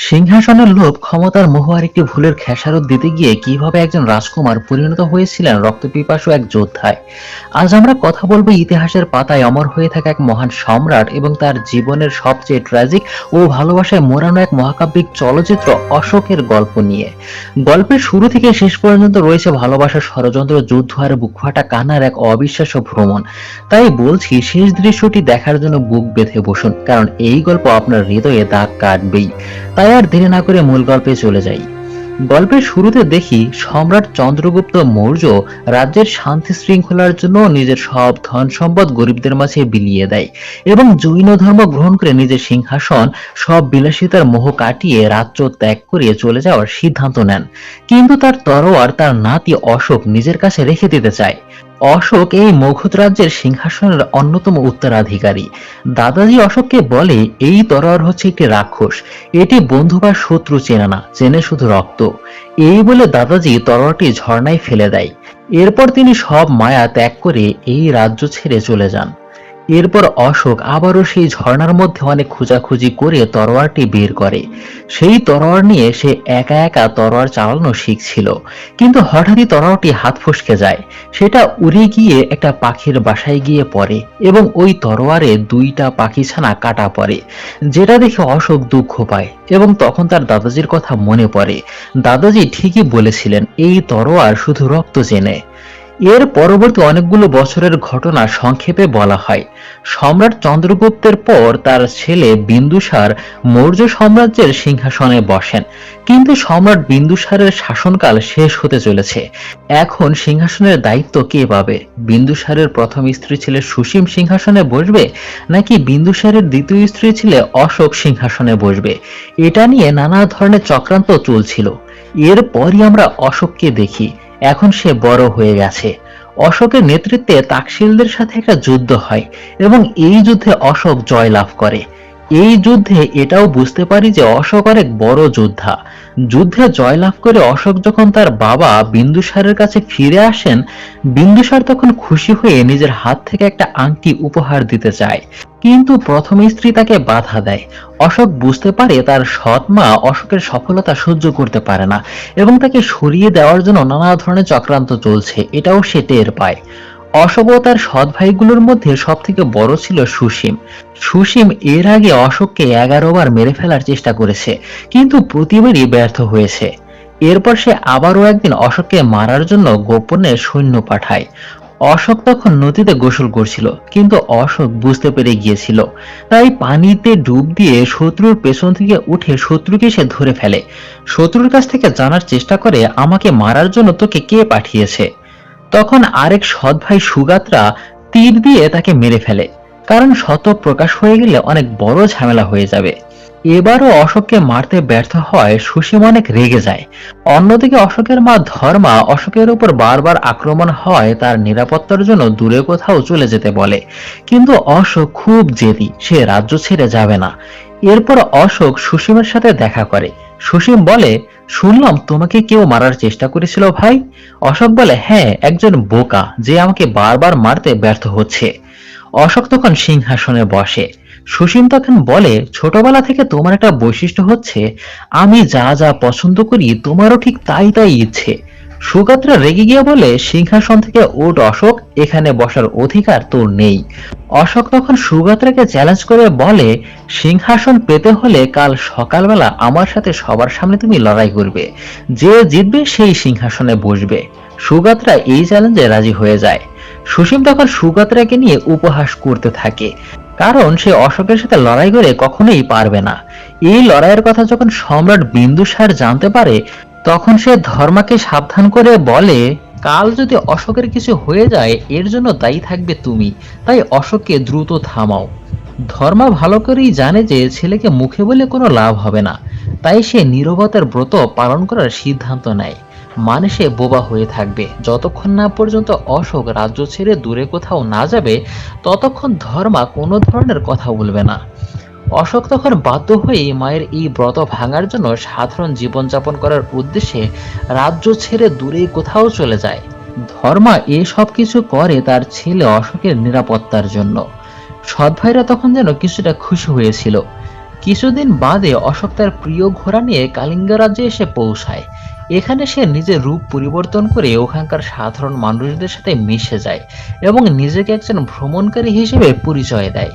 সিংহাসনের লোভ, ক্ষমতার মোহ আর একটি ভুলের খেসারত দিতে গিয়ে কিভাবে একজন রাজকুমার পরিণত হয়েছিলেন রক্তপিপাসু এক যোদ্ধায়। আজ আমরা কথা বলবো ইতিহাসের পাতায় অমর হয়ে থাকা এক মহান সম্রাট এবং তার জীবনের সবচেয়ে ট্র্যাজিক ও ভালোবাসায় মোড়ানো এক মহাকাব্যিক চলচ্চিত্র অশোকের গল্প নিয়ে। গল্পের শুরু থেকে শেষ পর্যন্ত রয়েছে ভালোবাসার ষড়যন্ত্র, যুদ্ধ আর বুকফাটা কান্নার এক অবিশ্বাস্য ভ্রমণ। তাই বলছি, শেষ দৃশ্যটি দেখার জন্য বুক বেঁধে বসুন, কারণ এই গল্প আপনার হৃদয়ে দাগ কাটবেই। তাই আর দেরি না করে মূল গল্পে চলে যাই। গল্পের শুরুতে দেখি সম্রাট চন্দ্রগুপ্ত মৌর্য রাজ্যের শান্তি শৃঙ্খলার জন্য নিজের সব ধন সম্পদ গরিবদের মাঝে বিলিয়ে দেয় এবং জৈন ধর্ম গ্রহণ করে নিজের সিংহাসন সব বিলাসিতার মোহ কাটিয়ে রাজ্য ত্যাগ করে চলে যাওয়ার সিদ্ধান্ত নেন। কিন্তু তার তরোয়ার তার নাতি অশোক নিজের কাছে রেখে দিতে চায়। অশোক এই মগধ রাজ্যের সিংহাসনের অন্যতম উত্তরাধিকারী। দাদাজি অশোককে বলে, এই তরোয়ার হচ্ছে একটি রাক্ষস, এটি বন্ধু বা শত্রু চেনে না, চেনে শুধু রক্ত। এই বলে দাদাজি তরোয়ারটি ঝর্ণায় ফেলে দেয়। এরপর তিনি সব মায়া ত্যাগ করে এই রাজ্য ছেড়ে চলে যান। এরপর অশোক আবারও সেই ঝর্ণার মধ্যে অনেক খোঁজাখুঁজি করে তরোয়ারটি বের করে। সেই তরোয়ার নিয়ে সে একা একা তরোয়ার চালানো শিখছিল, কিন্তু হঠাৎই তরোয়ারটি হাত ফসকে যায়। সেটা উড়ে গিয়ে একটা পাখির বাসায় গিয়ে পড়ে এবং ওই তরোয়ারে দুইটা পাখি ছানা কাটা পড়ে, যেটা দেখে অশোক দুঃখ পায় এবং তখন তার দাদাজির কথা মনে পড়ে। দাদাজি ঠিকই বলেছিলেন, এই তরোয়ার শুধু রক্ত চেনে। এর পরবর্তী অনেকগুলো বছরের ঘটনা সংক্ষেপে বলা হয়। সম্রাট চন্দ্রগুপ্তের পর তার ছেলে বিন্দুসার মৌর্য সাম্রাজ্যের সিংহাসনে বসেন। কিন্তু সম্রাট বিন্দুসারের শাসনকাল শেষ হতে চলেছে। এখন সিংহাসনের দায়িত্ব কে পাবে? বিন্দুসারের প্রথম স্ত্রী ছেলে সুসীম সিংহাসনে বসবে, নাকি বিন্দুসারের দ্বিতীয় স্ত্রী ছেলে অশোক সিংহাসনে বসবে? এটা নিয়ে নানা ধরনের চক্রান্ত চলছিল। এরপরই আমরা অশোককে দেখি। এখন সে বড় হয়ে গেছে। অশোকের নেতৃত্বে তাকশিলদের সাথে একটা যুদ্ধ হয় এবং এই যুদ্ধে অশোক জয় লাভ করে। এই যুদ্ধে এটাও বুঝতে পারি যে অশোক অনেক বড় যোদ্ধা। যুদ্ধে জয়লাভ করে অশোক যখন তার বাবা বিন্দুসারের কাছে ফিরে আসেন, বিন্দুসার তখন খুশি হয়ে নিজের হাত থেকে একটা আংটি উপহার দিতে চায়। কিন্তু প্রথম স্ত্রী তাকে বাধা দেয়। অশোক বুঝতে পারে তার সৎ মা অশোকের সফলতা সহ্য করতে পারে না এবং তাকে সরিয়ে দেওয়ার জন্য নানা ধরনের চক্রান্ত চলছে, এটাও সে টের পায়। অশোক ও তার সৎ ভাইগুলোর মধ্যে সব থেকে বড় ছিল সুসীম। সুসীম এর আগে অশোককে 11 বার মেরে ফেলার চেষ্টা করেছে, কিন্তু প্রতিবারই ব্যর্থ হয়েছে। এরপর সে আবারও একদিন অশোককে মারার জন্য গোপনে সৈন্য পাঠায়। অশোক তখন নদীতে গোসল করছিল, কিন্তু অশোক বুঝতে পেরে গিয়েছিল। তাই পানিতে ডুব দিয়ে শত্রুর পেছন থেকে উঠে শত্রুকে সে ধরে ফেলে। শত্রুর কাছ থেকে জানার চেষ্টা করে, আমাকে মারার জন্য তোকে কে পাঠিয়েছে। তখন আরেক সৎ ভাই সুগাত্রা তীর দিয়ে তাকে মেরে ফেলে, কারণ সত্য প্রকাশ হয়ে গেলে অনেক বড় ঝামেলা হয়ে যাবে। এবারও অশোককে মারতে ব্যর্থ হয় সুসীম অনেক রেগে যায়। অন্যদিকে অশোকের মা ধর্মা অশোকের উপর বারবার আক্রমণ হয় তার নিরাপত্তার জন্য দূরে কোথাও চলে যেতে বলে, কিন্তু অশোক খুব জেদি, সে রাজ্য ছেড়ে যাবে না। এরপর অশোক সুসীমের সাথে দেখা করে। সুসীম বলে, শুনলাম তোমাকে কেউ মারার চেষ্টা করেছিল ভাই। অশোক বলে, হ্যাঁ, একজন বোকা যে আমাকে বারবার মারতে ব্যর্থ হচ্ছে। অশোক তখন সিংহাসনে বসে। সুসীম তখন বলে, ছোটবেলা থেকে তোমার একটা বৈশিষ্ট্য হচ্ছে, আমি যা যা পছন্দ করি তোমারও ঠিক তাই তাই ইচ্ছে। সুগাত্রা রেগে গিয়ে বলে, সিংহাসন থেকে ওঠ অশোক, এখানে বসার অধিকার তোর নেই। অশোক তখন সুগাত্রাকে চ্যালেঞ্জ করে বলে, সিংহাসন পেতে হলে কাল সকালবেলা আমার সাথে সবার সামনে তুমি লড়াই করবে, যে জিতবে সেই সিংহাসনে বসবে। সুগাত্রা এই চ্যালেঞ্জে রাজি হয়ে যায়। সুসীম তখন সুগাত্রাকে নিয়ে উপহাস করতে থাকে, কারণ সে অশোকের সাথে লড়াই করে কখনোই পারবে না। এই লড়াইয়ের কথা যখন সম্রাট বিন্দুসার জানতে পারে, তখন সে ধর্মাকে সাবধান করে বলে, কাল যদি অশোকের কিছু হয়ে যায় এর জন্য দায়ী থাকবে তুমি, তাই অশোককে দ্রুত থামাও। ধর্মা ভালো করেই জানে যে ছেলেকে মুখে বলে কোনো লাভ হবে না, তাই সে নীরবতার ব্রত পালন করার সিদ্ধান্ত নেয়। মানে সে বোবা হয়ে থাকবে যতক্ষণ না পর্যন্ত অশোক রাজ্য ছেড়ে দূরে কোথাও না যাবে, ততক্ষণ ধর্মা কোনো ধরনের কথা বলবে না। অশোক তখন বাধ্য হয়ে মায়ের এই ব্রত ভাঙার জন্য সাধারণ জীবনযাপন করার উদ্দেশ্যে রাজ্য ছেড়ে দূরে কোথাও চলে যায়। ধর্মা এসব কিছু করে তার ছেলে অশোকের নিরাপত্তার জন্য। সৎ ভাইরা তখন যেন কিছুটা খুশি হয়েছিল, কিছুদিন বাদে অশোক তার প্রিয় ঘোড়া নিয়ে কালিঙ্গ রাজ্যে এসে পৌঁছায়। এখানে সে নিজের রূপ পরিবর্তন করে ওখানকার সাধারণ মানুষদের সাথে মিশে যায় এবং নিজেকে একজন ভ্রমণকারী হিসেবে পরিচয় দেয়।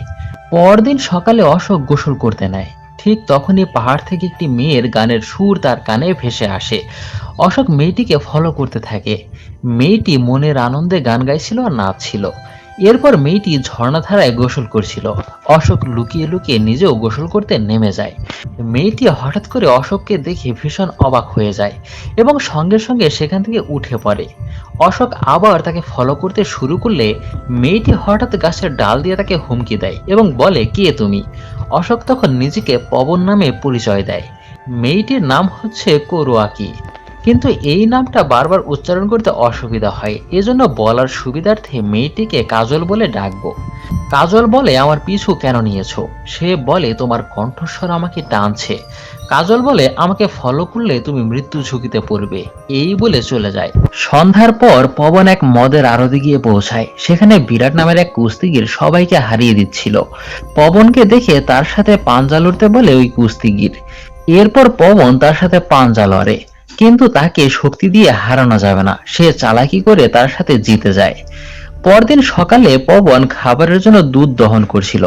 পরদিন সকালে অশোক গোসল করতে নেয়। ঠিক তখনই পাহাড় থেকে একটি মেয়ের গানের সুর তার কানে ভেসে আসে। অশোক মেয়েটিকে ফলো করতে থাকে। মেয়েটি মনের আনন্দে গান গাইছিল আর নাচছিল। এরপর মেয়েটি ঝর্ণাধারায় গোসল করছিল। অশোক লুকিয়ে লুকিয়ে নিজেও গোসল করতে নেমে যায়। মেয়েটি হঠাৎ করে অশোককে দেখে ভীষণ অবাক হয়ে যায় এবং সঙ্গে সঙ্গে সেখান থেকে উঠে পড়ে। অশোক আবার তাকে ফলো করতে শুরু করলে মেয়েটি হঠাৎ গাছের ডাল দিয়ে তাকে হুমকি দেয় এবং বলে, কে তুমি? অশোক তখন নিজেকে পবন নামে পরিচয় দেয়। মেয়েটির নাম হচ্ছে করোয়াকি, কিন্তু এই নামটা বারবার উচ্চারণ করতে অসুবিধা হয়, এজন্য বলার সুবিধার্থে মেয়েটিকে কাজল বলে ডাকবো। কাজল বলে, আমার পিছু কেন নিয়েছো? সে বলে, তোমার কণ্ঠস্বর আমাকে টানছে। কাজল বলে, আমাকে ফলো করলে তুমি মৃত্যু ঝুঁকিতে পড়বে। এই বলে চলে যায়। সন্ধ্যার পর পবন এক মদের আড়তে গিয়ে পৌঁছায়। সেখানে বিরাট নামের এক কুস্তিগির সবাইকে হারিয়ে দিচ্ছিল। পবনকে দেখে তার সাথে পাঞ্জা লড়তে বলে ওই কুস্তিগির। এরপর পবন তার সাথে পাঞ্জা লড়ে, কিন্তু তাকে শক্তি দিয়ে হারানো যাবে না। সে চালাকি করে তার সাথে জিতে যায়। পরদিন সকালে পবন খাবারের জন্য দুধ দহন করছিল।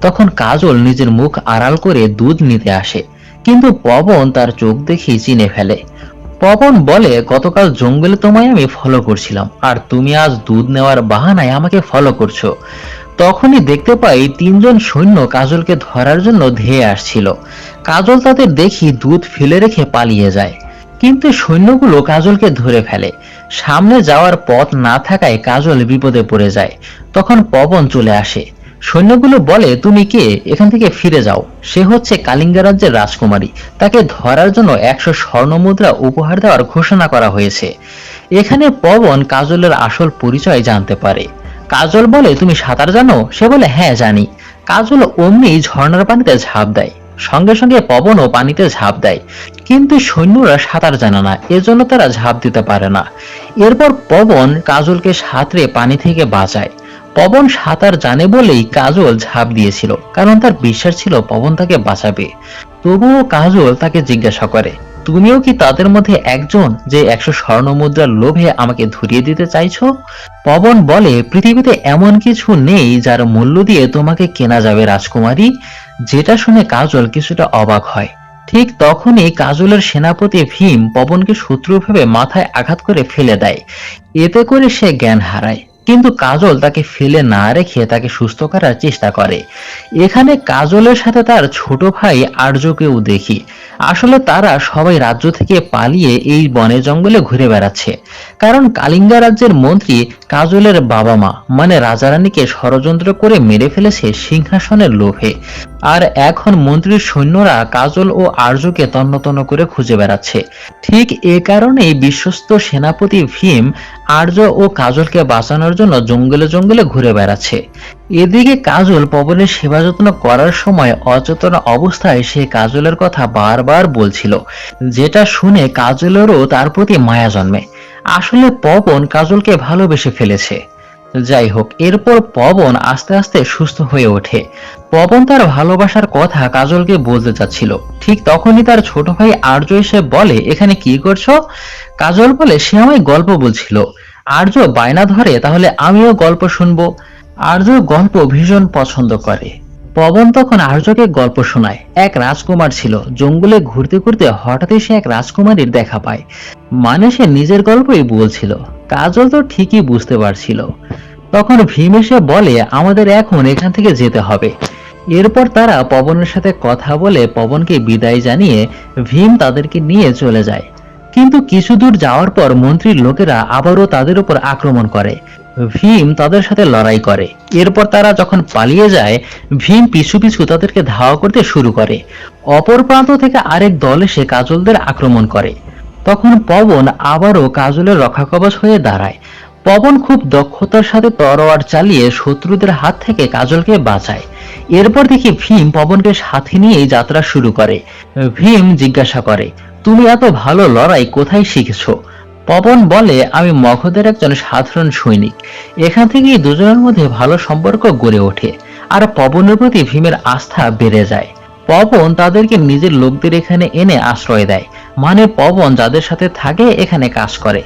তখন কাজল নিজের মুখ আড়াল করে দুধ নিতে আসে, কিন্তু পবন তার চোখ দেখেই চিনে ফেলে। পবন বলে, গতকাল জঙ্গলে তোমায় আমি ফলো করছিলাম, আর তুমি আজ দুধ নেওয়ার বাহানায় আমাকে ফলো করছো। তখনই দেখতে পাই তিনজন সৈন্য কাজলকে ধরার জন্য ধেয়ে আসছিল। কাজল তাদের দেখি দুধ ফেলে রেখে পালিয়ে যায়, কিন্তু সৈন্যগুলো কাজলকে ধরে ফেলে। সামনে যাওয়ার পথ না থাকায় কাজল বিপদে পড়ে যায়। তখন পবন চলে আসে। সৈন্যগুলো বলে, তুমি কে? এখান থেকে ফিরে যাও। সে হচ্ছে কালিঙ্গ রাজ্যের রাজকুমারী, তাকে ধরার জন্য 100 স্বর্ণ মুদ্রা উপহার দেওয়ার ঘোষণা করা হয়েছে। এখানে পবন কাজলের আসল পরিচয় জানতে পারে। কাজল বলে, তুমি সাঁতার জানো? সে বলে, হ্যাঁ জানি। কাজল অমনি ঝর্ণার পানিতে ঝাঁপ দেয়। সঙ্গে সঙ্গে পবনও পানিতে ঝাঁপ দেয়, কিন্তু সৈন্যরা সাঁতার জানে না, এজন্য তারা ঝাঁপ দিতে পারে না। এরপর পবন কাজলকে সাঁতরে পানি থেকে বাঁচায়। পবন সাঁতার জানে বলেই কাজল ঝাঁপ দিয়েছিল, কারণ তার বিশ্বাস ছিল পবন তাকে বাঁচাবে। তবুও কাজল তাকে জিজ্ঞাসা করে, তুমিও কি তাদের মধ্যে একজন যে 100 স্বর্ণ মুদ্রার লোভে আমাকে ধরিয়ে দিতে চাইছো? পবন বলে, পৃথিবীতে এমন কিছু নেই যার মূল্য দিয়ে তোমাকে কেনা যাবে রাজকুমারী। যেটা শুনে কাজল কিছুটা অবাক হয়। ঠিক তখনই কাজলের সেনাপতি ভীম পবনকে শত্রু ভেবে মাথায় আঘাত করে ফেলে দেয়। এতে করে সে জ্ঞান হারায়, কিন্তু কাজল তাকে ফেলে না রেখে তাকে সুস্থ করার চেষ্টা করে। এখানে কাজলের সাথে তার ছোট ভাই আর্যকেও দেখি। আসলে তারা সবাই রাজ্য থেকে পালিয়ে এই বনে জঙ্গলে ঘুরে বেড়াচ্ছে, কারণ কালিঙ্গা রাজ্যের মন্ত্রী কাজলের বাবা মা মানে রাজা রানীকে ষড়যন্ত্র করে মেরে ফেলেছে সিংহাসনের লোভে। আর এখন মন্ত্রীর সৈন্যরা কাজল ও আর্যকে তন্ন তন্ন করে খুঁজে বেড়াচ্ছে। ঠিক এ কারণেই বিশ্বস্ত সেনাপতি ভীম আর্য ও কাজলকে বাঁচানোর জন্য জঙ্গলে জঙ্গলে ঘুরে বেড়াচ্ছে। এদিকে কাজল পবনের সেবা যত্ন করার সময় অচেতন অবস্থায় সে কাজলের কথা বারবার বলছিল, যেটা শুনে কাজলেরও তার প্রতি মায়া জন্মে। আসলে পবন কাজলকে ভালোবেসে ফেলেছে। যাই হোক, এরপর পবন আস্তে আস্তে সুস্থ হয়ে ওঠে। পবন তার ভালোবাসার কথা কাজলকে বলতে চাচ্ছিল, ঠিক তখনই তার ছোট ভাই আর্য এসে বলে, এখানে কি করছো? কাজল বলে, সে আমায় গল্প বলছিল। আর্য বায়না ধরে, তাহলে আমিও গল্প শুনবো। আর্য গল্প ভীষণ পছন্দ করে। পবন তখন আর্যকে গল্প শোনায়। এক রাজকুমার ছিল, জঙ্গলে ঘুরতে ঘুরতে হঠাৎই সে এক রাজকুমারীর দেখা পায়। মানে সে নিজের গল্পই বলছিল। কাজল তো ঠিকই বুঝতে পারছিল। তখন ভীম এসে বলে, আমাদের এখন এখান থেকে যেতে হবে। এরপর তারা পবনের সাথে কথা বলে পবনকে বিদায় জানিয়ে ভীম তাদেরকে নিয়ে চলে যায়। কিন্তু কিছু দূর যাওয়ার পর মন্ত্রীর লোকেরা আবারও তাদের উপর আক্রমণ করে। ভীম তাদের সাথে লড়াই করে। এরপর তারা যখন পালিয়ে যায়, ভীম পিছু পিছু তাদেরকে ধাওয়া করতে শুরু করে। অপর প্রান্ত থেকে আরেক দল এসে কাজলদের আক্রমণ করে। তখন পবন আবারও কাজলের রক্ষাকবচ হয়ে দাঁড়ায়। পবন খুব দক্ষতার সাথে তরোয়ার চালিয়ে শত্রুদের হাত থেকে কাজলকে বাঁচায়। এরপর দেখি ভীম পবনকে সাথে নিয়েই যাত্রা শুরু করে। ভীম জিজ্ঞাসা করে, তুমি এত ভালো লড়াই কোথায় শিখেছো? পবন বলে, আমি মগধের একজন সাধারণ সৈনিক। এখান থেকেই দুজনের মধ্যে ভালো সম্পর্ক গড়ে ওঠে, আর পবনের প্রতি ভীমের আস্থা বেড়ে যায়। পবন তাদেরকে নিজের লোকদের এখানে এনে আশ্রয় দেয়। মানে পবন যাদের সাথে থাকে এখানে কাজ করে।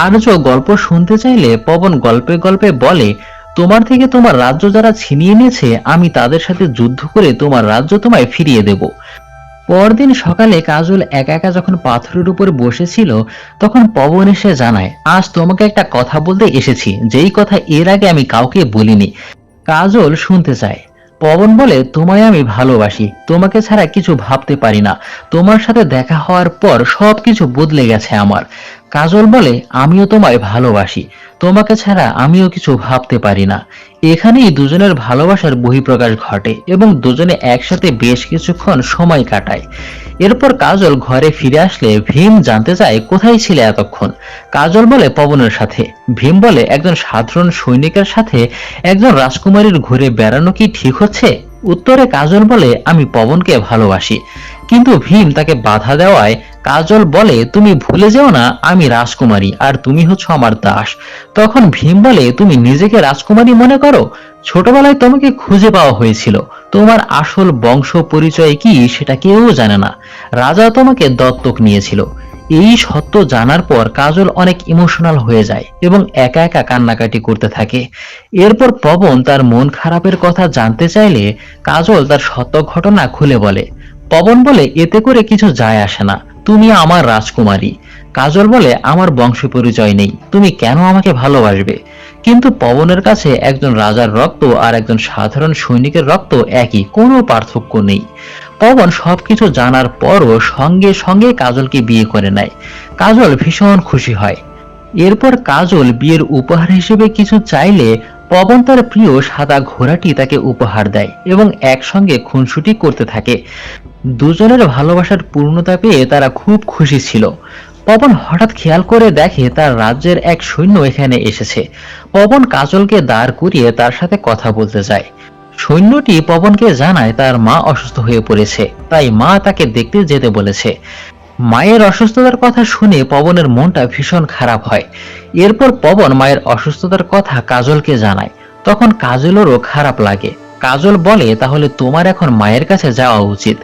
আর্য গল্প শুনতে চাইলে পবন গল্পে গল্পে বলে, তোমার থেকে তোমার রাজ্য যারা ছিনিয়ে নিয়েছে আমি তাদের সাথে যুদ্ধ করে তোমার রাজ্য তোমায় ফিরিয়ে দেব। পরদিন সকালে কাজল একা একা যখন পাথরের উপর বসেছিল তখন পবন এসে জানায়, আজ তোমাকে একটা কথা বলতে এসেছি, যেই কথা এর আগে আমি কাউকে বলিনি। কাজল শুনতে চায়। পবন বলে, তোমায় আমি ভালোবাসি, তোমাকে ছাড়া কিছু ভাবতে পারি না। তোমার সাথে দেখা হওয়ার পর সবকিছু বদলে গেছে আমার। কাজল বলে, আমিও তোমায় ভালোবাসি, তোমাকে ছাড়া আমিও কিছু ভাবতে পারি না। এখানেই দুজনের ভালোবাসার বহিঃপ্রকাশ ঘটে এবং দুজনে একসাথে বেশ কিছুক্ষণ সময় কাটায়। এরপর কাজল ঘরে ফিরে আসলে ভীম জানতে চায়, কোথায় ছিলে এতক্ষণ? কাজল বলে, পবনের সাথে। ভীম বলে, একজন সাধারণ সৈনিকের সাথে একজন রাজকুমারীর ঘুরে বেড়ানো কি ঠিক হচ্ছে? উত্তরে কাজল বলে, আমি পবনকে ভালোবাসি। কিন্তু ভীম তাকে বাধা দেওয়ায় কাজল বলে, তুমি ভুলে যেও না আমি রাজকুমারী আর তুমি হচ্ছ আমার দাস। তখন ভীম বলে, তুমি নিজেকে রাজকুমারী মনে করো? ছোটবেলায় তোমাকে খুঁজে পাওয়া হয়েছিল, তোমার আসল বংশ পরিচয় কি সেটা কেউ জানে না। রাজা তোমাকে দত্তক নিয়েছিল। এই সত্য জানার পর কাজল অনেক ইমোশনাল হয়ে যায় এবং একা একা কান্নাকাটি করতে থাকে। এরপর পবন তার মন খারাপের কথা জানতে চাইলে কাজল তার সত্য ঘটনা খুলে বলে। পবন বলে, এতে করে কিছু যায় আসে না, তুমি আমার রাজকুমারী। কাজল বলে, আমার বংশ পরিচয় নেই, তুমি কেন আমাকে ভালোবাসবে? কিন্তু পবনের কাছে একজন রাজার রক্ত আর একজন সাধারণ সৈনিকের রক্ত একই, কোনো পার্থক্য নেই। পবন সবকিছু জানার পরও সঙ্গে সঙ্গে কাজলকে বিয়ে করে নেয়। কাজল ভীষণ খুশি হয়। এরপর কাজল বিয়ের উপহার হিসেবে কিছু চাইলে পবন তার প্রিয় সাদা ঘোড়াটি তাকে উপহার দেয় এবং একসঙ্গে খুনসুটি করতে থাকে। দুজনের ভালোবাসার পূর্ণতা পেয়ে তারা খুব খুশি ছিল। পবন হঠাৎ খেয়াল করে দেখে তার রাজ্যের এক সৈন্য এখানে এসেছে। পবন কাজলকে দাঁড় করিয়ে তার সাথে কথা বলতে যায়। সৈন্যটি পবনকে জানায় তার মা অসুস্থ হয়ে পড়েছে, তাই মা তাকে দেখতে যেতে বলেছে। মায়ের অসুস্থতার কথা শুনে পবনের মনটা ভীষণ খারাপ হয়। এরপর পবন মায়ের অসুস্থতার কথা কাজলকে জানায়। তখন কাজলেরও খারাপ লাগে। কাজল বলে, তাহলে তোমার এখন মায়ের কাছে যাওয়া উচিত।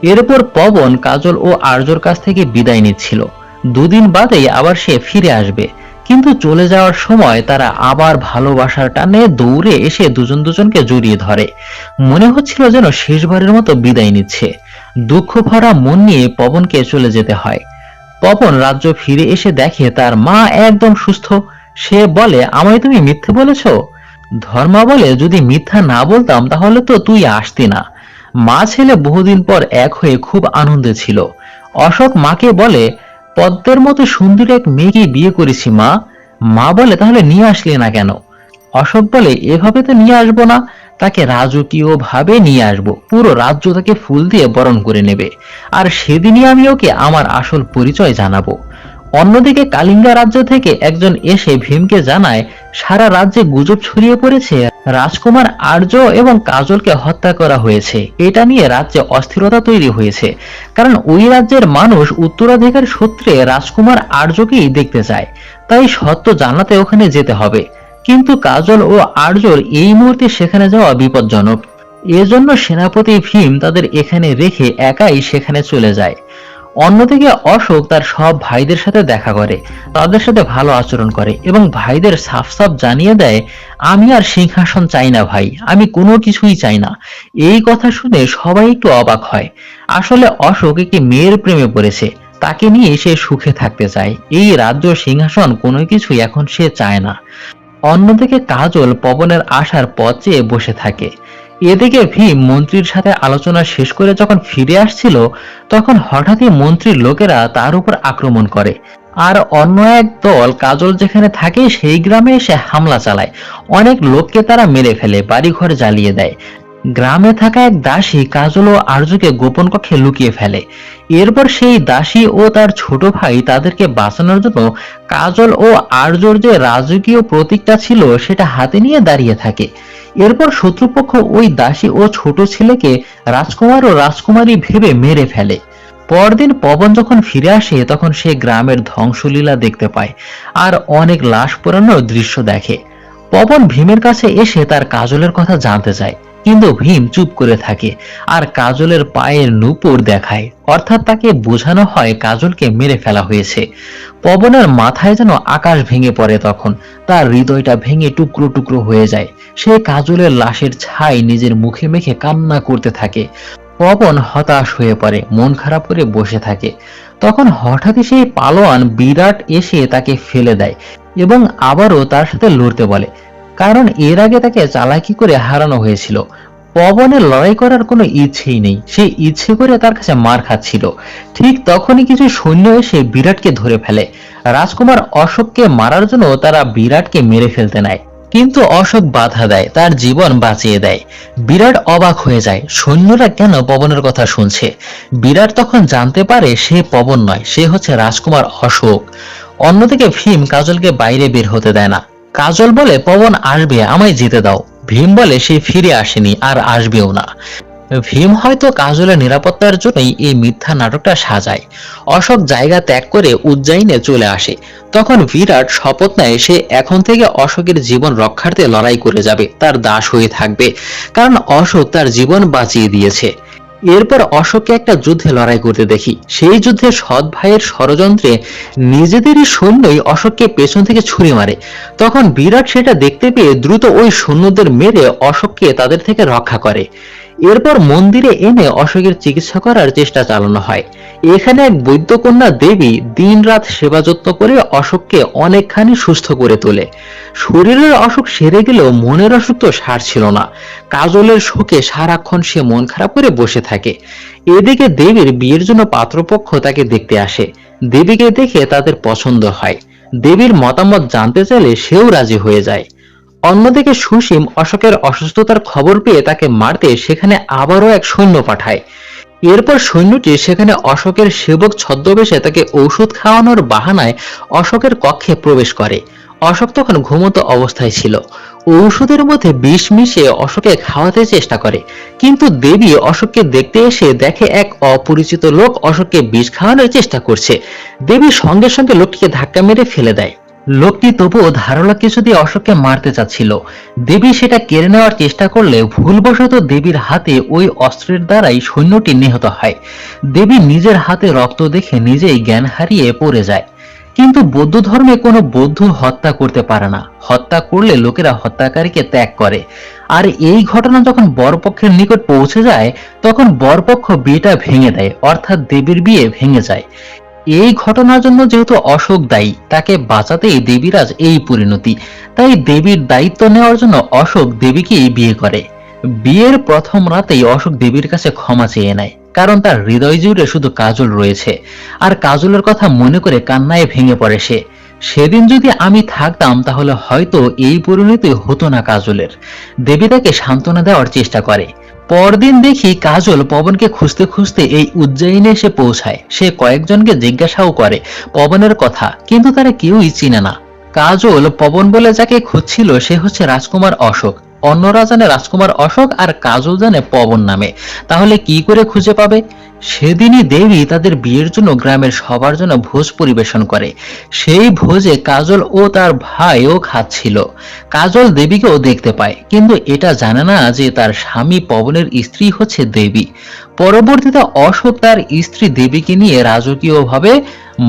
এরপর পবন কাজল ও আর্যর কাছ থেকে বিদায় নিচ্ছিল। দুদিন বাদেই আবার সে ফিরে আসবে। কিন্তু চলে যাওয়ার সময় তারা আবার ভালোবাসার টানে দৌড়ে এসে দুজন দুজনকে জড়িয়ে ধরে। মনে হচ্ছিল যেন শেষবারের মতো বিদায় নিচ্ছে। দুঃখ ভরা মন নিয়ে পবনকে চলে যেতে হয়। পবন রাজ্য ফিরে এসে দেখে তার মা একদম সুস্থ। সে বলে, আমায় তুমি মিথ্যে বলেছো? ধর্মা বলে, যদি মিথ্যা না বলতাম তাহলে তো তুই আসতি না। মা ছেলে বহুদিন পর এক হয়ে খুব আনন্দে ছিল। অশোক মাকে বলে, পদ্মের মতো সুন্দর এক মেয়েকে বিয়ে করেছি মা। মা বলে, তাহলে নিয়ে আসলে না কেন? অশোক বলে, এভাবে তো নিয়ে আসবো না, তাকে রাজকীয় ভাবে নিয়ে আসবো, পুরো রাজ্য তাকে ফুল দিয়ে বরণ করে নেবে, আর সেদিনই আমি ওকে আমার আসল পরিচয় জানাবো। অন্যদিকে কালিঙ্গা রাজ্য থেকে একজন এসে ভীমকে জানায় সারা রাজ্যে গুজব ছড়িয়ে পড়েছে রাজকুমার আর্য এবং কাজলকে হত্যা করা হয়েছে। এটা নিয়ে রাজ্যে অস্থিরতা তৈরি হয়েছে, কারণ ওই রাজ্যের মানুষ উত্তরাধিকার সূত্রে রাজকুমার আর্যকেই দেখতে চায়। তাই সত্য জানাতে ওখানে যেতে হবে। কিন্তু কাজল ও আর্যর এই মুহূর্তে সেখানে যাওয়া বিপজ্জনক। এজন্য সেনাপতি ভীম তাদের এখানে রেখে একাই সেখানে চলে যায়। অন্যদিকে অশোক তার সব ভাইদের সাথে দেখা করে, তাদের সাথে ভালো আচরণ করে এবং ভাইদের সাফ সাফ জানিয়ে দেয়, আমি আর সিংহাসন চাই না ভাই, আমি কোনো কিছুই চাই না। এই কথা শুনে সবাই একটু অবাক হয়। আসলে অশোক একটি মেয়ের প্রেমে পড়েছে, তাকে নিয়ে সে সুখে থাকতে চায়। এই রাজ্য সিংহাসন কোনো কিছুই এখন সে চায় না। অন্যদিকে কাজল পবনের আসার পথ চেয়ে বসে থাকে। এদিকে ভীম মন্ত্রীর সাথে আলোচনা শেষ করে যখন ফিরে আসছিল তখন হঠাৎই মন্ত্রীর লোকেরা তার উপর আক্রমণ করে। আর অন্য এক দল কাজল যেখানে থাকে সেই গ্রামে এসে হামলা চালায়। অনেক লোককে তারা মেরে ফেলে, বাড়িঘর জ্বালিয়ে দেয়। গ্রামে থাকা এক দাসী কাজল ও আর্যকে গোপন কক্ষে লুকিয়ে ফেলে। এরপর সেই দাসী ও তার ছোট ভাই তাদেরকে বাঁচানোর জন্য কাজল ও আর্যর যে রাজকীয় প্রতীকটা ছিল সেটা হাতে নিয়ে দাঁড়িয়ে থাকে। এরপর শত্রুপক্ষ ওই দাসী ও ছোট ছেলেকে রাজকুমার ও রাজকুমারী ভেবে মেরে ফেলে। পরদিন পবন যখন ফিরে আসে তখন সে গ্রামের ধ্বংসলীলা দেখতে পায় আর অনেক লাশ পোড়ানোর দৃশ্য দেখে। পবন ভীমের কাছে এসে তার কাজলের কথা জানতে চায়, কিন্তু ভীম চুপ করে থাকে আর কাজলের পায়ের নূপুর দেখায়, অর্থাৎ তাকে বোঝানো হয় কাজলকে মেরে ফেলা হয়েছে। পবনের মাথায় যেন আকাশ ভেঙে পড়ে, তখন তার হৃদয়টা ভেঙে টুকরো টুকরো হয়ে যায়। সে কাজলের লাশের ছাই নিজের মুখে মেখে কান্না করতে থাকে। পবন হতাশ হয়ে পড়ে, মন খারাপ করে বসে থাকে। তখন হঠাৎই সেই পালোয়ান বিরাট এসে তাকে ফেলে দেয় এবং আবারও তার সাথে লড়তে বলে, কারণ এর আগে তাকে চালাকি করে হারানো হয়েছিল। পবনের লড়াই করার কোনো ইচ্ছেই নেই, সে ইচ্ছে করে তার কাছে মার খাচ্ছিল। ঠিক তখনই কিছু সৈন্য এসে বিরাটকে ধরে ফেলে। রাজকুমার অশোককে মারার জন্য তারা বিরাটকে মেরে ফেলতে নেয়, কিন্তু অশোক বাধা দেয়, তার জীবন বাঁচিয়ে দেয়। বিরাট অবাক হয়ে যায়, সৈন্যরা কেন পবনের কথা শুনছে। বিরাট তখন জানতে পারে সে পবন নয়, সে হচ্ছে রাজকুমার অশোক। অন্যদিকে ভীম কাজলকে বাইরে বের হতে দেয় না। কাজল বলে, পবন আসবে, আমায় যেতে দাও। ভীম বলে সে ফিরে আসেনি আর আসবেও না। ভীম হয়তো কাজলের নিরাপত্তার জন্যই এই মিথ্যা নাটকটা সাজায়। অশোক জায়গা ত্যাগ করে উজ্জয়িনে চলে আসে। তখন বিরাট শপথ নেয় সে এখন থেকে অশোকের জীবন রক্ষার্থে লড়াই করে যাবে, তার দাস হয়ে থাকবে, কারণ অশোক তার জীবন বাঁচিয়ে দিয়েছে। এরপর অশোককে একটা যুদ্ধে লড়াই করতে দেখি। সেই যুদ্ধে সৎ ভাইয়ের ষড়যন্ত্রে নিজেদেরই সৈন্যই অশোককে পেছন থেকে ছুরি মারে। তখন বিরাট সেটা দেখতে পেয়ে দ্রুত ওই সৈন্যদের মেরে অশোককে তাদের থেকে রক্ষা করে। এরপর মন্দিরে এনে অশোকের চিকিৎসা করার চেষ্টা চালানো হয়। এখানে এক বৈদ্যকন্যা দেবী দিন রাত সেবা যত্ন করে অশোককে অনেকখানি সুস্থ করে তোলে। শরীরের অসুখ সেরে গেলেও মনের অসুখ তো সারছিল না। কাজলের শোকে সারাক্ষণ সে মন খারাপ করে বসে থাকে। এদিকে দেবীর বিয়ের জন্য পাত্রপক্ষ তাকে দেখতে আসে। দেবীকে দেখে তাদের পছন্দ হয়। দেবীর মতামত জানতে চাইলে সেও রাজি হয়ে যায়। অন্যদিকে সুসীম অশোকের অসুস্থতার খবর পেয়ে তাকে মারতে সেখানে আবারও এক সৈন্য পাঠায়। এরপর সৈন্যটি সেখানে অশোকের সেবক ছদ্মবেশে তাকে ঔষধ খাওয়ানোর বাহানায় অশোকের কক্ষে প্রবেশ করে। অশোক তখন ঘুমন্ত অবস্থায় ছিল। ঔষধের মধ্যে বিষ মিশিয়ে অশোককে খাওয়াতে চেষ্টা করে, কিন্তু দেবী অশোককে দেখতে এসে দেখে এক অপরিচিত লোক অশোককে বিষ খাওয়ানোর চেষ্টা করছে। দেবী সঙ্গে সঙ্গে লোকটিকে ধাক্কা মেরে ফেলে দেয়। লোকটি তবুও ধারালো কিছু দিয়ে অশোককে মারতে চাচ্ছিল। দেবী সেটা কেড়ে নেওয়ার চেষ্টা করলে ভুলবশত দেবীর হাতে ওই অস্ত্রের দ্বারাই সৈন্যটি নিহত হয়। দেবী নিজের হাতে রক্ত দেখে নিজেই জ্ঞান হারিয়ে পড়ে যায়। কিন্তু বৌদ্ধ ধর্মে কোনো বৌদ্ধ হত্যা করতে পারে না, হত্যা করলে লোকেরা হত্যাকারীকে ত্যাগ করে। আর এই ঘটনা যখন বরপক্ষের নিকট পৌঁছে যায়, তখন বরপক্ষ বিয়েটা ভেঙে দেয়, অর্থাৎ দেবীর বিয়ে ভেঙে যায়। এই ঘটনার জন্য যেহেতু অশোক দায়ী, তাকে বাঁচাতেই দেবীরাজ এই পরিণতি। তাই দেবীর দায়িত্ব নেওয়ার জন্য অশোক দেবীকেই বিয়ে করে। বিয়ের প্রথম রাতেই অশোক দেবীর কাছে ক্ষমা চেয়ে নেয়, কারণ তার হৃদয় জুড়ে শুধু কাজল রয়েছে। আর কাজলের কথা মনে করে কান্নায় ভেঙে পড়ে সে। সেদিন যদি আমি থাকতাম তাহলে হয়তো এই পরিণতি হতো না কাজলের। দেবী তাকে সান্ত্বনা দেওয়ার চেষ্টা করে। পরদিন দেখি কাজল পবনকে খুঁজতে খুঁজতে এই উজ্জয়িনে এসে পৌঁছায়। সে কয়েকজনকে জিজ্ঞাসাও করে পবনের কথা, কিন্তু তারা কেউই চিনে না। কাজল পবন বলে যাকে খুঁজছিল সে হচ্ছে রাজকুমার অশোক। অন্যরা জানে রাজকুমার অশোক আর কাজল জানে পবন নামে। তাহলে কি করে খুঁজে পাবে? সেদিনই দেবী তাদের বিয়ের জন্য গ্রামের সবার জন্য ভোজ পরিবেশন করে। সেই ভোজে কাজল ও তার ভাইও খাচ্ছিল। কাজল দেবীকেও দেখতে পায়, কিন্তু এটা জানে না যে তার স্বামী পবনের স্ত্রী হচ্ছে দেবী। পরবর্তীতে অশোক তার স্ত্রী দেবীকে নিয়ে রাজকীয়ভাবে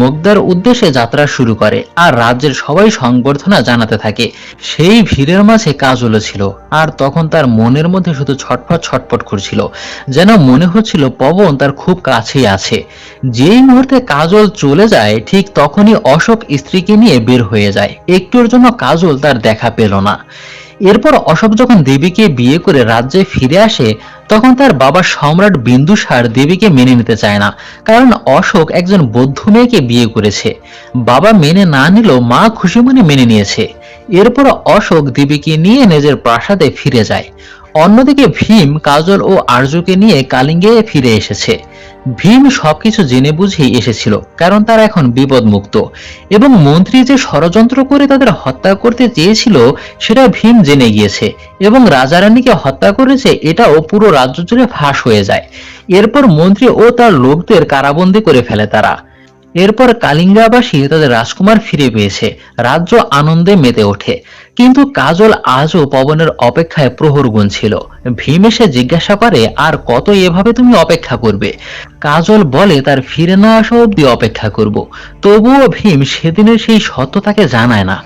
মুগদার উদ্দেশ্যে যাত্রা শুরু করে আর রাজ্যের সবাই সংবর্ধনা জানাতে থাকে। সেই ভিড়ের মাঝে কাজলও ছিল, আর তখন তার মনের মধ্যে শুধু ছটফট ছটফট করছিল, যেন মনে হচ্ছিল পবন তার খুব কাছেই আছে। যেই মুহূর্তে কাজল চলে যায় ঠিক তখনই অশোক স্ত্রীকে নিয়ে বের হয়ে যায়। একটুর জন্য কাজল তার দেখা পেল না। এরপর অশোক যখন দেবীকে বিয়ে করে রাজ্যে ফিরে আসে, তখন তার বাবা সম্রাট বিন্দুসার দেবীকে মেনে নিতে চায় না, কারণ অশোক একজন বৌদ্ধ মেয়েকে বিয়ে করেছে। বাবা মেনে না নিলেও মা খুশি মনে মেনে নিয়েছে। এরপর অশোক দেবীকে নিয়ে নিজের প্রাসাদে ফিরে যায়। অন্যদিকে ভীম কাজল ও আর্যকে নিয়ে কালিঙ্গে ফিরে এসেছে। ভীম সবকিছু জেনে বুঝেই এসেছিল, কারণ তারা এখন বিপদমুক্ত, এবং মন্ত্রী যে ষড়যন্ত্র করে তাদের হত্যা করতে চেয়েছিল সেটা ভীম জেনে গিয়েছে, এবং রাজা রানীকে হত্যা করেছে এটাও পুরো রাজ্য জুড়ে ফাঁস হয়ে যায়। এরপর মন্ত্রী ও তার লোকদের কারাবন্দী করে ফেলে তারা। এরপর কালিঙ্গাবাসী তাদের রাজকুমার ফিরে পেয়েছে। রাজ্য আনন্দে মেতে ওঠে। কিন্তু কাজল আজও পবনের অপেক্ষায় প্রহর গুনছিল। ভীম এসে জিজ্ঞাসা করে, আর কত এভাবে তুমি অপেক্ষা করবে? কাজল বলে, তার ফিরে না আসা অব্দি অপেক্ষা করব। তবুও ভীম সেদিনের সেই সত্য তাকে জানায় না।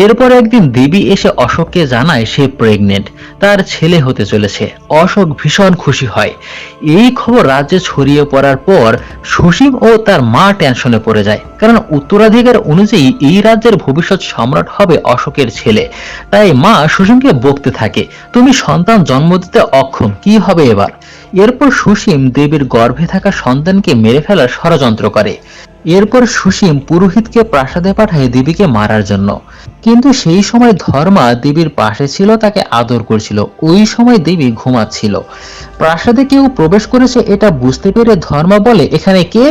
এরপর একদিন দেবী এসে অশোককে জানায় সে প্রেগনেন্ট, তার ছেলে হতে চলেছে। অশোক ভীষণ খুশি হয়। এই খবর রাজ্যে ছড়িয়ে পড়ার পর সুসীম ও তার মা টেনশনে পড়ে যায়, কারণ উত্তরাধিকার অনুযায়ী এই রাজ্যের ভবিষ্যৎ সম্রাট হবে অশোকের ছেলে। তাই মা সুসীমকে বকতে থাকে, তুমি সন্তান জন্ম দিতে অক্ষম, কি হবে এবার? এরপর সুসীম দেবীর গর্ভে থাকা সন্তানকে মেরে ফেলার ষড়যন্ত্র করে। এরপর সুসীম পুরোহিতকে প্রাসাদে পাঠায় দেবীকে মারার জন্য। কিন্তু সেই সময় ধর্মা দেবীর পাশে ছিল, তাকে আদর করছিল। ওই সময় দেবী ঘুমাচ্ছিল। প্রাসাদে কেউ প্রবেশ করেছে এটা বুঝতে পেরে ধর্মা বলে, এখানে কে?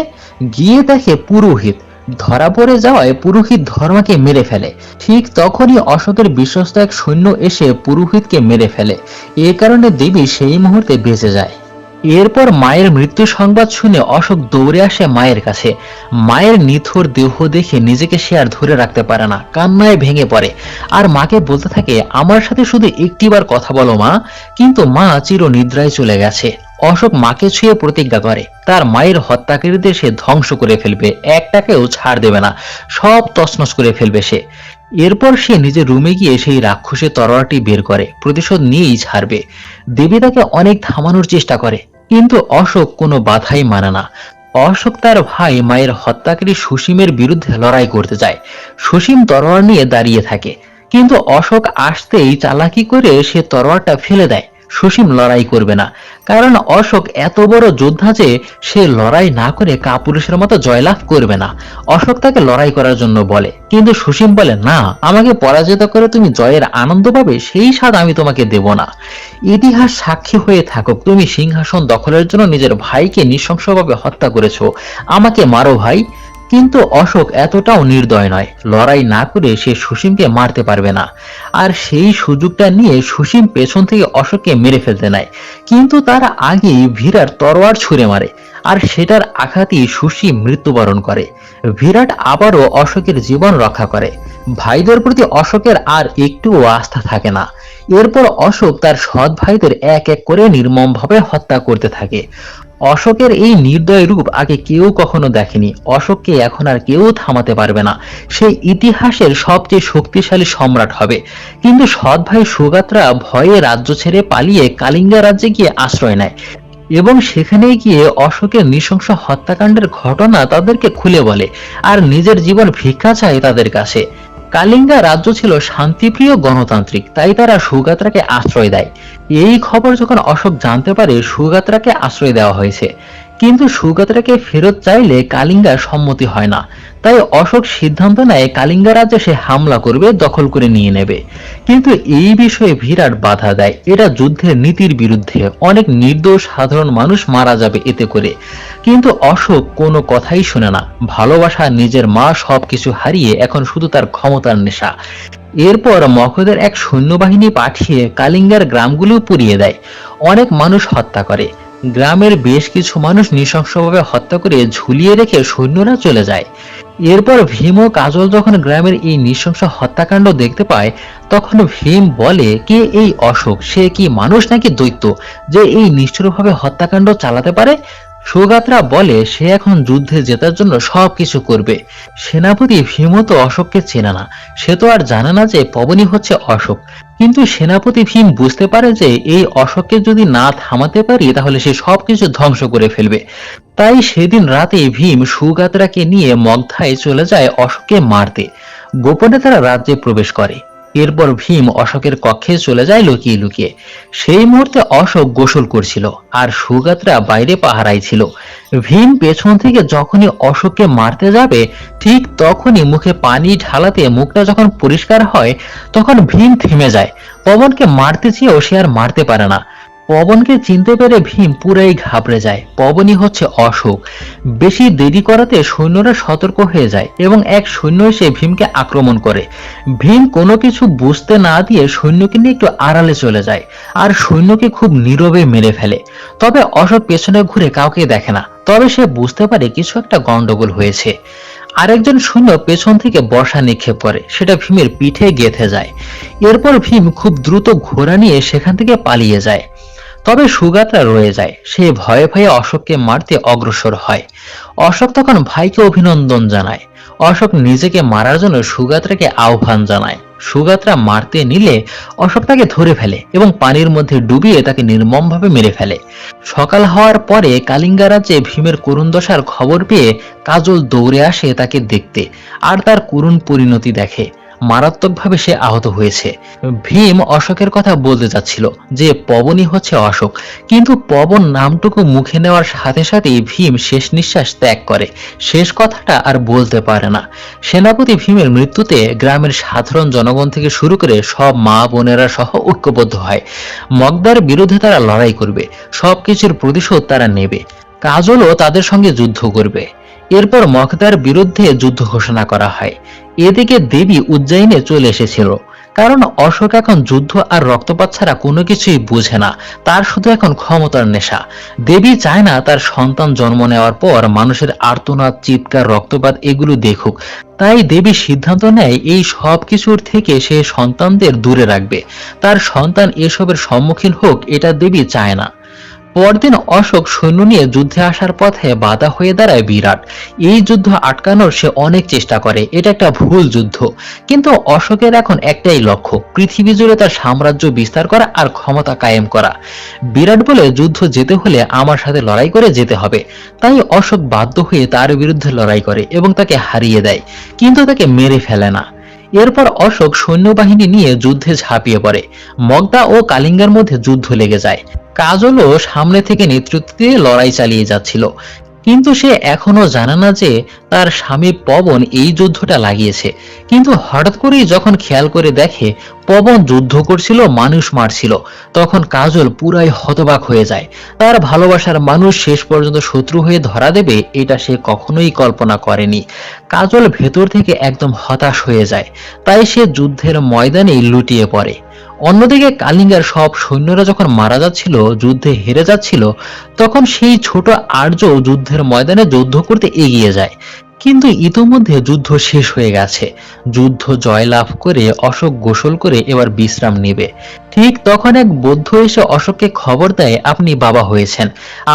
গিয়ে দেখে পুরোহিত। ধরা পড়ে যাওয়ায় পুরোহিত ধর্মাকে মেরে ফেলে। ঠিক তখনই অশোকের বিশ্বস্ত এক সৈন্য এসে পুরোহিতকে মেরে ফেলে। এ কারণে দেবী সেই মুহূর্তে বেঁচে যায়। এরপর মায়ের মৃত্যু সংবাদ শুনে অশোক দৌড়ে আসে মায়ের কাছে। মায়ের নিথর দেহ দেখে নিজেকে সে আর ধরে রাখতে পারে না, কান্নায় ভেঙে পড়ে। আর মাকে বলতে থাকে, আমার সাথে শুধু একটিবার কথা বলো মা। কিন্তু মা চির নিদ্রায় চলে গেছে। অশোক মাকে ছুঁয়ে প্রতিজ্ঞা করে, তার মায়ের হত্যাকারীদের সে ধ্বংস করে ফেলবে, একটাকেও ছাড় দেবে না, সব তছনছ করে ফেলবে সে। এরপর সে নিজের রুমে গিয়ে সেই রাক্ষসের তরোয়ারটি বের করে, প্রতিশোধ নিয়েই ছাড়বে। দেবী তাকে অনেক থামানোর চেষ্টা করে, কিন্তু অশোক কোনো বাধাই মানে না। অশোক তার ভাই মায়ের হত্যাকারী সুসীমের বিরুদ্ধে লড়াই করতে যায়। সুসীম তরোয়ার নিয়ে দাঁড়িয়ে থাকে, কিন্তু অশোক আসতেই চালাকি করে সে তরোয়ারটা ফেলে দেয়। সুসীম লড়াই করবে না, কারণ অশোক এত বড় যোদ্ধা যে সে লড়াই না করে কাপুরুষের মতো জয়লাভ করবে না। অশোক তাকে লড়াই করার জন্য বলে, কিন্তু সুসীম বলে, না, আমাকে পরাজিত করে তুমি জয়ের আনন্দ পাবে সেই স্বাদ আমি তোমাকে দেব না। ইতিহাস সাক্ষী হয়ে থাকুক, তুমি সিংহাসন দখলের জন্য নিজের ভাইকে নৃশংসভাবে হত্যা করেছো, আমাকে মারো ভাই। কিন্তু অশোক এতটাও নির্দয় নয়, লড়াই না করে সে সুসীমকে মারতে পারবে না। আর সেই সুযোগটা নিয়ে সুসীম পেছন থেকে অশোককে মেরে ফেলতে নেয়, কিন্তু তার আগেই ভিরাট তরোয়ার ছুঁড়ে মারে, আর সেটার আঘাতেই সুসীম মৃত্যুবরণ করে। বিরাট আবারও অশোকের জীবন রক্ষা করে। ভাইদের প্রতি অশোকের আর একটুও আস্থা থাকে না। এরপর অশোক তার সৎ ভাইদের এক এক করে নির্মমভাবে হত্যা করতে থাকে। অশোকের এই নির্দয় রূপ আগে কেউ কখনো দেখেনি। অশোককে এখন আর কেউ থামাতে পারবে না, সে ইতিহাসের সবচেয়ে শক্তিশালী সম্রাট হবে। কিন্তু সৎ ভাই সুগাত্রা ভয়ে রাজ্য ছেড়ে পালিয়ে কালিঙ্গা রাজ্যে গিয়ে আশ্রয় নেয়, এবং সেখানে গিয়ে অশোকের নৃশংস হত্যাকাণ্ডের ঘটনা তাদেরকে খুলে বলে, আর নিজের জীবন ভিক্ষা চায় তাদের কাছে। কালিঙ্গা রাজ্য ছিল শান্তিপ্রিয় গণতান্ত্রিক, তাই তারা সুগাত্রাকে আশ্রয় দেয়। এই খবর যখন অশোক জানতে পারে সুগাত্রাকে আশ্রয় দেওয়া হয়েছে, কিন্তু সুগাত্রাকে ফেরত চাইলে কালিঙ্গার সম্মতি হয় না। তাই অশোক সিদ্ধান্ত নেয় কালিঙ্গা রাজ্যে সে হামলা করবে, দখল করে নিয়ে নেবে। কিন্তু এই বিষয়ে বিরাট বাধা দেয়, এটা যুদ্ধের নীতির বিরুদ্ধে, অনেক নির্দোষ সাধারণ মানুষ মারা যাবে এতে করে। কিন্তু অশোক কোনো কথাই শোনে না। ভালোবাসা, নিজের মা, সবকিছু হারিয়ে এখন শুধু তার ক্ষমতার নেশা। এরপর মগধের এক সৈন্যবাহিনী পাঠিয়ে কালিঙ্গার গ্রামগুলো পুড়িয়ে দেয়, অনেক মানুষ হত্যা করে। গ্রামের বেশ কিছু মানুষ নৃশংসভাবে হত্যা করে ঝুলিয়ে রেখে সৈন্যরা চলে যায়। এরপর ভীম ও কাজল যখন গ্রামের এই নৃশংস হত্যাকাণ্ড দেখতে পায়, তখন ভীম বলে, কে এই অশোক? সে কি মানুষ নাকি দৈত্য যে এই নিষ্ঠুরভাবে হত্যাকাণ্ড চালাতে পারে? সুগাত্রা বলে, সে এখন যুদ্ধে জেতার জন্য সবকিছু করবে। সেনাপতি ভীম তো অশোককে চেনে না, সে তো আর জানে না যে পবনই হচ্ছে অশোক। কিন্তু সেনাপতি ভীম বুঝতে পারে যে এই অশোককে যদি না থামাতে পারি তাহলে সে সবকিছু ধ্বংস করে ফেলবে। তাই সেদিন রাতে ভীম সুগাত্রাকে নিয়ে মগধায় চলে যায় অশোককে মারতে। গোপনে তারা রাজ্যে প্রবেশ করে। এরপর ভীম অশোকের কক্ষে চলে যায় লুকিয়ে লুকিয়ে। সেই মুহূর্তে অশোক গোসল করছিল, আর সুগাত্রা বাইরে পাহারায় ছিল। ভীম পেছন থেকে যখনই অশোককে মারতে যাবে, ঠিক তখনই মুখে পানি ঢালাতে মুখটা যখন পরিষ্কার হয়, তখন ভীম থেমে যায়। পবনকে মারতে চেয়েও সে আর মারতে পারে না। পবনকে চিনতে পেরে ভীম পুরাই ঘাবড়ে যায়, পবনই হচ্ছে অশোক। বেশি দেরি করাতে সৈন্যরা সতর্ক হয়ে যায়, এবং এক সৈন্য এসে ভীমকে আক্রমণ করে। ভীম কোনো কিছু বুঝতে না দিয়ে সৈন্যকে নিয়ে একটু আড়ালে চলে যায়, আর সৈন্যকে খুব নীরবে মেরে ফেলে। তবে অশোক পেছনে ঘুরে কাউকে দেখে না, তবে সে বুঝতে পারে কিছু একটা গন্ডগোল হয়েছে। আরেকজন সৈন্য পেছন থেকে বর্শা নিক্ষেপ করে, সেটা ভীমের পিঠে গেঁথে যায়। এরপর ভীম খুব দ্রুত ঘোড়া নিয়ে সেখান থেকে পালিয়ে যায়। তবে সুগাত্রা রয়ে যায়, সে ভয়ে ভয়ে অশোককে মারতে অগ্রসর হয়। অশোক তখন ভাইকে অভিনন্দন জানায়। অশোক নিজেকে মারার জন্য সুগাত্রাকে আহ্বান জানায়। সুগাত্রা মারতে নিলে অশোক তাকে ধরে ফেলে এবং পানির মধ্যে ডুবিয়ে তাকে নির্মমভাবে মেরে ফেলে। সকাল হওয়ার পরে কালিঙ্গা রাজ্যে ভীমের করুণ দশার খবর পেয়ে কাজল দৌড়ে আসে তাকে দেখতে, আর তার করুণ পরিণতি দেখে। মারাত্মকভাবে সে আহত হয়েছে। ভীম অশোকের কথা বলতে যাচ্ছিল যে পবনই হচ্ছে অশোক, কিন্তু পবন নামটুকু মুখে নেওয়ার সাথে সাথেই ভীম শেষ নিঃশ্বাস ত্যাগ করে। শেষ কথাটা আর বলতে পারে না। সেনাপতি ভীমের মৃত্যুতে গ্রামের সাধারণ জনগণ থেকে শুরু করে সব মা বোনেরা সহ ঐক্যবদ্ধ হয়। মগধার বিরুদ্ধে তারা লড়াই করবে, সবকিছুর প্রতিশোধ তারা নেবে। কাজলও তাদের সঙ্গে যুদ্ধ করবে। এরপর মগধার বিরুদ্ধে যুদ্ধ ঘোষণা করা হয়। এদিকে দেবী উজ্জয়িনে চলে এসেছিল, কারণ অশোক এখন যুদ্ধ আর রক্তপাত ছাড়া কোনো কিছুই বোঝে না। তার শুধু এখন ক্ষমতার নেশা। দেবী চায় না তার সন্তান জন্ম নেওয়ার পর মানুষের আর্তনাদ, চিৎকার, রক্তপাত এগুলো দেখুক। তাই দেবী সিদ্ধান্ত নেয় এই সব কিছুর থেকে সে সন্তানদের দূরে রাখবে। তার সন্তান এসবের সম্মুখীন হোক, এটা দেবী চায় না। পরদিন অশোক সৈন্য নিয়ে যুদ্ধে আসার পথে বাধা হয়ে দাঁড়ায় বিরাট। এই যুদ্ধ আটকানোর সে অনেক চেষ্টা করে, এটা একটা ভুল যুদ্ধ। কিন্তু অশোকের এখন একটাই লক্ষ্য, পৃথিবী জুড়ে তার সাম্রাজ্য বিস্তার করা আর ক্ষমতা কায়েম করা। বিরাট বলে যুদ্ধ যেতে হলে আমার সাথে লড়াই করে যেতে হবে। তাই অশোক বাধ্য হয়ে তার বিরুদ্ধে লড়াই করে এবং তাকে হারিয়ে দেয়, কিন্তু তাকে মেরে ফেলে না। এরপর অশোক সৈন্যবাহিনী নিয়ে যুদ্ধে ঝাঁপিয়ে পড়ে। মগধা ও কালিঙ্গার মধ্যে যুদ্ধ লেগে যায়। কাজলও সামনে থেকে নেতৃত্ব দিয়ে লড়াই চালিয়ে যাচ্ছিল, কিন্তু সে এখনো জানে না যে তার স্বামী পবন এই যুদ্ধটা লাগিয়েছে। কিন্তু হঠাৎ করেই যখন খেয়াল করে দেখে পবন যুদ্ধ করছিল, মানুষ মারছিল, তখন কাজল পুরাই হতবাক হয়ে যায়। তার ভালোবাসার মানুষ শেষ পর্যন্ত শত্রু হয়ে ধরা দেবে, এটা সে কখনোই কল্পনা করেনি। কাজল ভেতর থেকে একদম হতাশ হয়ে যায়, তাই সে যুদ্ধের ময়দানেই লুটিয়ে পড়ে। অন্যদিকে কালিঙ্গার সব সৈন্যরা যখন মারা যাচ্ছিল, যুদ্ধে হেরে যাচ্ছিল, তখন সেই ছোট আর্য যুদ্ধের ময়দানে যুদ্ধ করতে এগিয়ে যায়। কিন্তু ইতোমধ্যে যুদ্ধ শেষ হয়ে গেছে। যুদ্ধ জয়লাভ করে অশোক গোসল করে এবার বিশ্রাম নেবে। ঠিক তখন এক বৌদ্ধ এসে অশোককে খবর দেয়, আপনি বাবা হয়েছেন,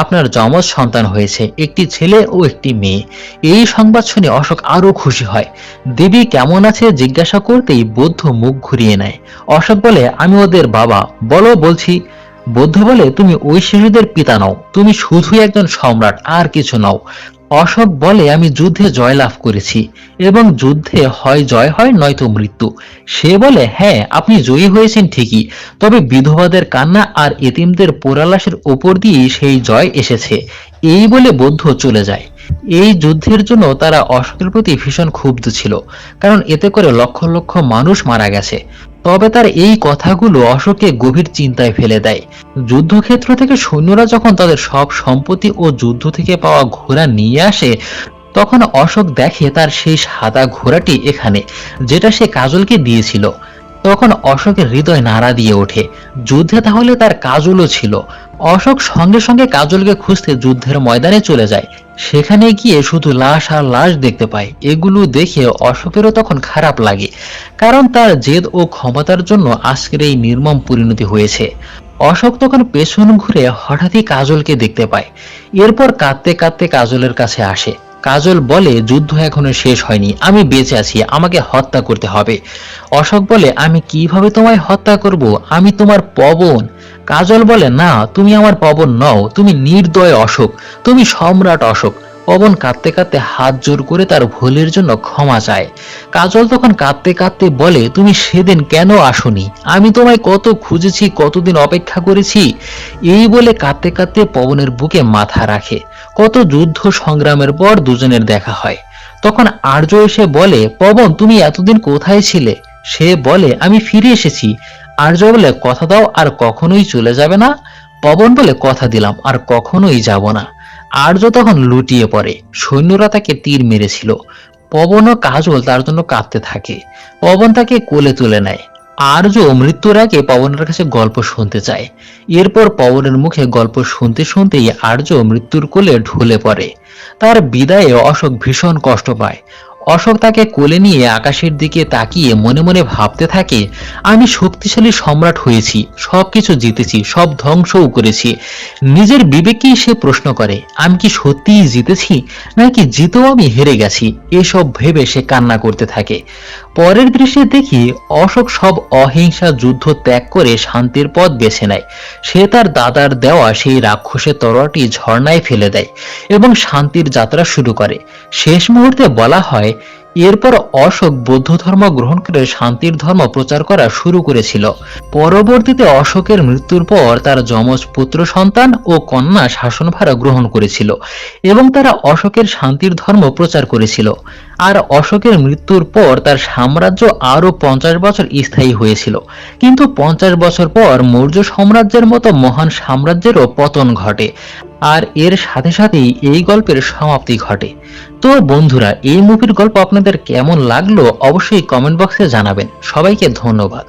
আপনার যমজ সন্তান হয়েছে, একটি ছেলে ও একটি মেয়ে। এই সংবাদ শুনে অশোক আরো খুশি হয়। দেবী কেমন আছে জিজ্ঞাসা করতেই বৌদ্ধ মুখ ঘুরিয়ে নেয়। অশোক বলে, আমি ওদের বাবা। বলো বলছি। বৌদ্ধ বলে, তুমি ওই শিশুদের পিতা নও, তুমি শুধুই একজন সম্রাট, আর কিছু নও। অশোক বলে, আমি যুদ্ধে জয়লাভ করেছি এবং যুদ্ধে হয় জয় হয় নয়তো মৃত্যু। সে বলে, হ্যাঁ আপনি জয়ী হয়েছেন ঠিকই, তবে বিধবাদের কান্না আর এতিমদের পোড়ালাশের উপর দিয়ে সেই জয় এসেছে। এই বলে বৌদ্ধ চলে যায়। এই যুদ্ধের জন্য তারা অশোকের প্রতি ভীষণ ক্ষুব্ধ ছিল, কারণ এতে করে লক্ষ লক্ষ মানুষ মারা গেছে। তবে তার এই কথাগুলো অশোককে গভীর চিন্তায় ফেলে দেয়। যুদ্ধক্ষেত্র থেকে সৈন্যরা যখন তাদের সব সম্পত্তি ও যুদ্ধ থেকে পাওয়া ঘোড়া নিয়ে আসে, তখন অশোক দেখে তার সেই সাদা ঘোড়াটি এখানে, যেটা সে কাজলকে দিয়েছিল। তখন অশোকের হৃদয় নাড়া দিয়ে ওঠে, যুদ্ধে তাহলে তার কাজলও ছিল। অশোক সঙ্গে সঙ্গে কাজলকে খুঁজতে যুদ্ধের ময়দানে চলে যায়। সেখানে গিয়ে শুধু লাশ আর লাশ দেখতে পায়। এগুলো দেখে অশোকেরও তখন খারাপ লাগে, কারণ তার জেদ ও ক্ষমতার জন্য আজকের এই নির্মম পরিণতি হয়েছে। অশোক তখন পেছন ঘুরে হঠাৎই কাজলকে দেখতে পায়। এরপর কাঁদতে কাঁদতে কাজলের কাছে আসে। কাজল বলে, যুদ্ধ এখনো শেষ হয়নি, আমি বেঁচে আছি, আমাকে হত্যা করতে হবে। অশোক বলে, আমি কিভাবে তোমায় হত্যা করব, আমি তোমার পবন। কাজল বলে, না তুমি আমার পবন নও, তুমি নির্দয় অশোক, তুমি সম্রাট অশোক। পবন কাঁদতে কাঁদতে হাত জোর করে তার ভুলের জন্য ক্ষমা চায়। কাজল তখন কাঁদতে কাঁদতে বলে, তুমি সেদিন কেন আসোনি, আমি তোমায় কত খুঁজেছি, কতদিন অপেক্ষা করেছি। এই বলে কাঁদতে কাঁদতে পবনের বুকে মাথা রাখে। কত যুদ্ধ সংগ্রামের পর দুজনের দেখা হয়। তখন আর্য এসে বলে, পবন তুমি এতদিন কোথায় ছিলে? সে বলে, আমি ফিরে এসেছি। আর্য বলে, কথা দাও আর কখনোই চলে যাবে না? পবন বলে, কথা দিলাম, আর কখনোই যাব না। আর্য তখন লুটিয়ে পড়ে। সৈন্যরা তাকে তীর মেরেছিল। পবন ও কাজল তার জন্য কাঁদতে থাকে। পবন তাকে কোলে তুলে নেয়। আর্য মৃত্যুর আগে পবনের কাছে গল্প শুনতে চায়। এরপর পবনের মুখে গল্প শুনতে শুনতেই আর্য মৃত্যুর কোলে ঢলে পড়ে। তার বিদায়ে অশোক ভীষণ কষ্ট পায়। অশোক তাকে কোলে নিয়ে আকাশের দিকে তাকিয়ে মনে মনে ভাবতে থাকে, আমি শক্তিশালী সম্রাট হয়েছি, সবকিছু জিতেছি, সব ধ্বংসও করেছি। নিজের বিবেককেই সে প্রশ্ন করে, আমি কি সত্যিই জিতেছি, নাকি জিতেও আমি হেরে গেছি। এসব ভেবে সে কান্না করতে থাকে। পরের দৃশ্যে দেখি অশোক সব অহিংসা যুদ্ধ ত্যাগ করে শান্তির পথ বেছে নেয়। সে তার দাদার দেওয়া সেই রাক্ষসের তরোয়ারটি ঝর্ণায় ফেলে দেয় এবং শান্তির যাত্রা শুরু করে। শেষ মুহূর্তে বলা হয়, এরপর অশোক বৌদ্ধ ধর্ম গ্রহণ করে শান্তির ধর্ম প্রচার করা শুরু করেছিল। পরবর্তীতে অশোকের মৃত্যুর পর তার যমজ পুত্র সন্তান ও কন্যা শাসনভার গ্রহণ করেছিল এবং তারা অশোকের শান্তির ধর্ম প্রচার করেছিল। আর অশোকের মৃত্যুর পর তার সাম্রাজ্য আরো 50 বছর স্থায়ী হয়েছিল। কিন্তু 50 বছর পর মৌর্য সাম্রাজ্যের মতো মহান সাম্রাজ্যেরও পতন ঘটে। আর এর সাথে সাথেই এই গল্পের সমাপ্তি ঘটে। তো বন্ধুরা, এই মুভির গল্প আপনাদের কেমন লাগলো অবশ্যই কমেন্ট বক্সে জানাবেন। সবাইকে ধন্যবাদ।